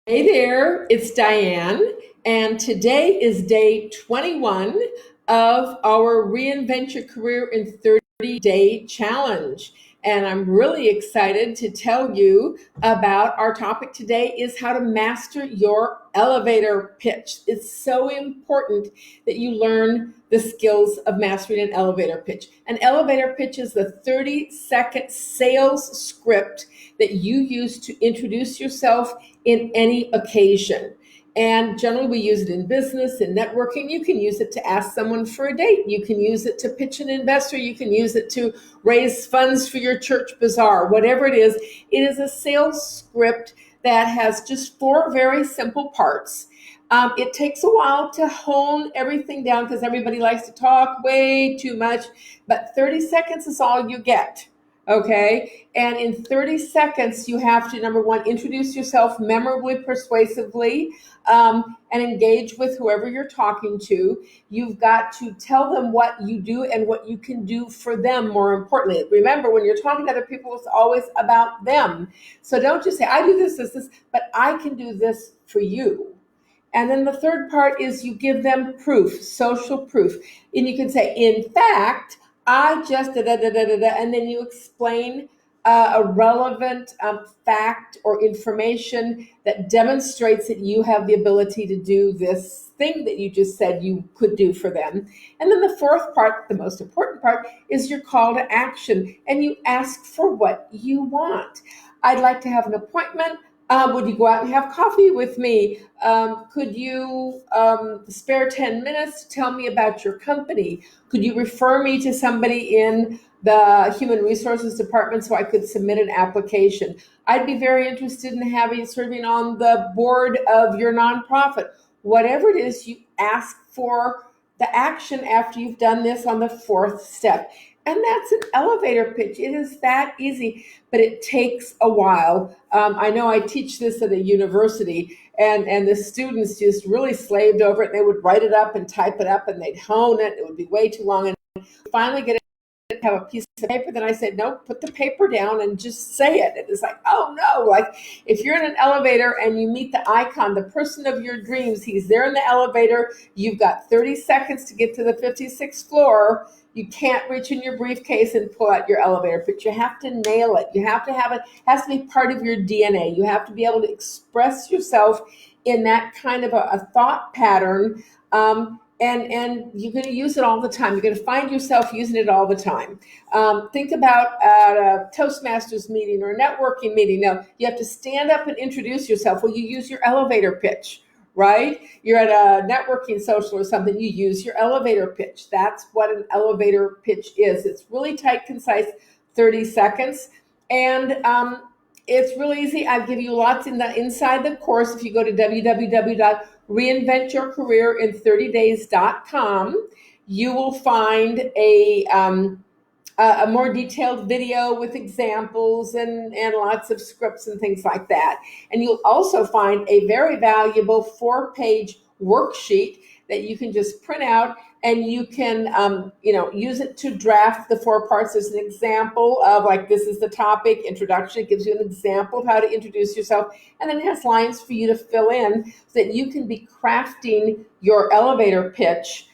Hey there, it's Diane, and today is day 21 of our Reinvent Your Career in 30-Day Challenge. And I'm really excited to tell you about our topic today is how to master your elevator pitch. It's so important that you learn the skills of mastering an elevator pitch. An elevator pitch is the 30-second sales script that you use to introduce yourself in any occasion. And generally, we use it in business and networking. You can use it to ask someone for a date. You can use it to pitch an investor. You can use it to raise funds for your church bazaar. Whatever it is a sales script that has just four very simple parts. It takes a while to hone everything down because everybody likes to talk way too much, but 30 seconds is all you get. Okay. And in 30 seconds, you have to, number one, introduce yourself memorably, persuasively, and engage with whoever you're talking to. You've got to tell them what you do and what you can do for them, more importantly. Remember, when you're talking to other people, it's always about them. So don't just say, I do this, but I can do this for you. And then the third part is you give them proof, social proof. And you can say, in fact, I just da da da da da, da, and then you explain a relevant fact or information that demonstrates that you have the ability to do this thing that you just said you could do for them. And then the fourth part, the most important part, is your call to action, and you ask for what you want. I'd like to have an appointment. Would you go out and have coffee with me? Could you spare 10 minutes to tell me about your company? Could you refer me to somebody in the human resources department so I could submit an application? I'd be very interested in serving on the board of your nonprofit. Whatever it is, you ask for the action after you've done this on the fourth step. And that's an elevator pitch. It is that easy, but it takes a while. I know I teach this at a university, and the students just really slaved over it. They would write it up and type it up, and they'd hone it. It would be way too long. And finally get it, have a piece of paper. Then I said, no, put the paper down and just say it. And it's like, oh no, like if you're in an elevator and you meet the icon, the person of your dreams, he's there in the elevator. You've got 30 seconds to get to the 56th floor. You can't reach in your briefcase and pull out your elevator pitch. You have to nail it. You have to have it. It has to be part of your DNA. You have to be able to express yourself in that kind of a thought pattern. And you're going to use it all the time. You're going to find yourself using it all the time. Think about a Toastmasters meeting or a networking meeting. Now, you have to stand up and introduce yourself. Well, you use your elevator pitch, right? You're at a networking social or something, you use your elevator pitch. That's what an elevator pitch is. It's really tight, concise, 30 seconds. And it's really easy. I give you lots inside the course. If you go to www.reinventyourcareerin30days.com, you will find a more detailed video with examples and lots of scripts and things like that. And you'll also find a very valuable 4-page worksheet that you can just print out, and you can use it to draft the 4 parts. There's an example of, like, this is the topic, introduction. It gives you an example of how to introduce yourself, and then it has lines for you to fill in so that you can be crafting your elevator pitch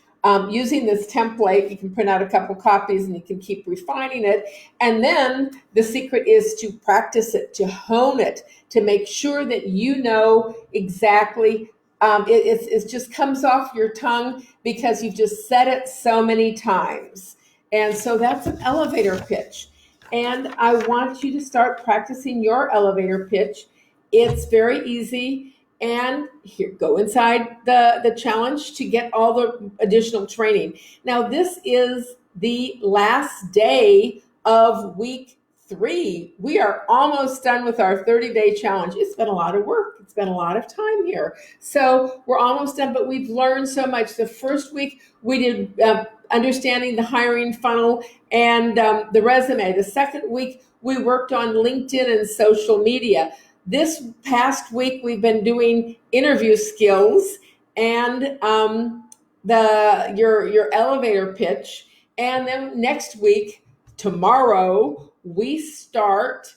using this template. You can print out a couple copies and you can keep refining it. And then the secret is to practice it, to hone it, to make sure that you know exactly. It just comes off your tongue because you've just said it so many times. And so that's an elevator pitch. And I want you to start practicing your elevator pitch. It's very easy. And here, go inside the challenge to get all the additional training. Now, this is the last day of week 3. We are almost done with our 30-day challenge. It's been a lot of work. It's been a lot of time here. So we're almost done, but we've learned so much. The first week we did understanding the hiring funnel and the resume. The second week we worked on LinkedIn and social media. This past week, we've been doing interview skills and your elevator pitch. And then next week, tomorrow, we start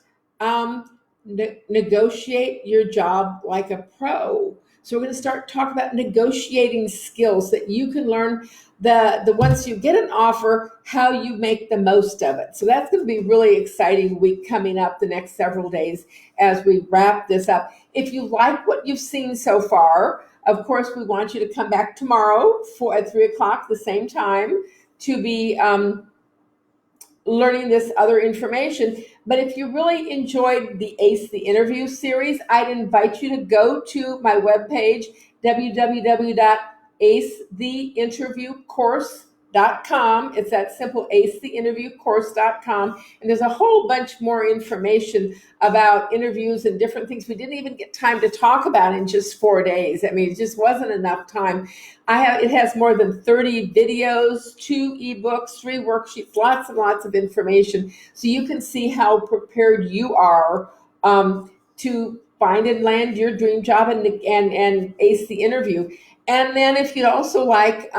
negotiate your job like a pro. So we're going to start talking about negotiating skills that you can learn the once you get an offer, how you make the most of it. So that's going to be really exciting week coming up the next several days as we wrap this up. If you like what you've seen so far, of course, we want you to come back tomorrow at 3 o'clock, the same time, to be learning this other information. But if you really enjoyed the Ace the Interview series, I'd invite you to go to my webpage, www.acetheinterviewcourse.com. It's that simple, acetheinterviewcourse.com. And there's a whole bunch more information about interviews and different things we didn't even get time to talk about in just 4 days. I mean, it just wasn't enough time. It has more than 30 videos, 2 ebooks, 3 worksheets, lots and lots of information. So you can see how prepared you are to find and land your dream job and ace the interview. And then if you'd also like,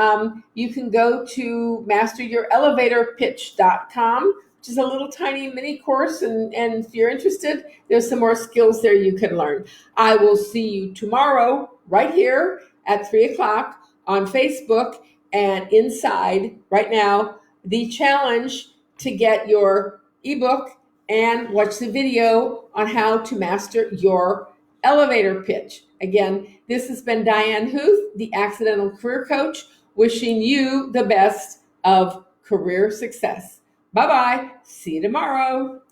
you can go to masteryourelevatorpitch.com, which is a little tiny mini course. And if you're interested, there's some more skills there you can learn. I will see you tomorrow right here at 3 o'clock on Facebook, and inside right now, the challenge to get your ebook and watch the video on how to master your elevator pitch. Again, this has been Diane Huth, the Accidental Career Coach, wishing you the best of career success. Bye-bye. See you tomorrow.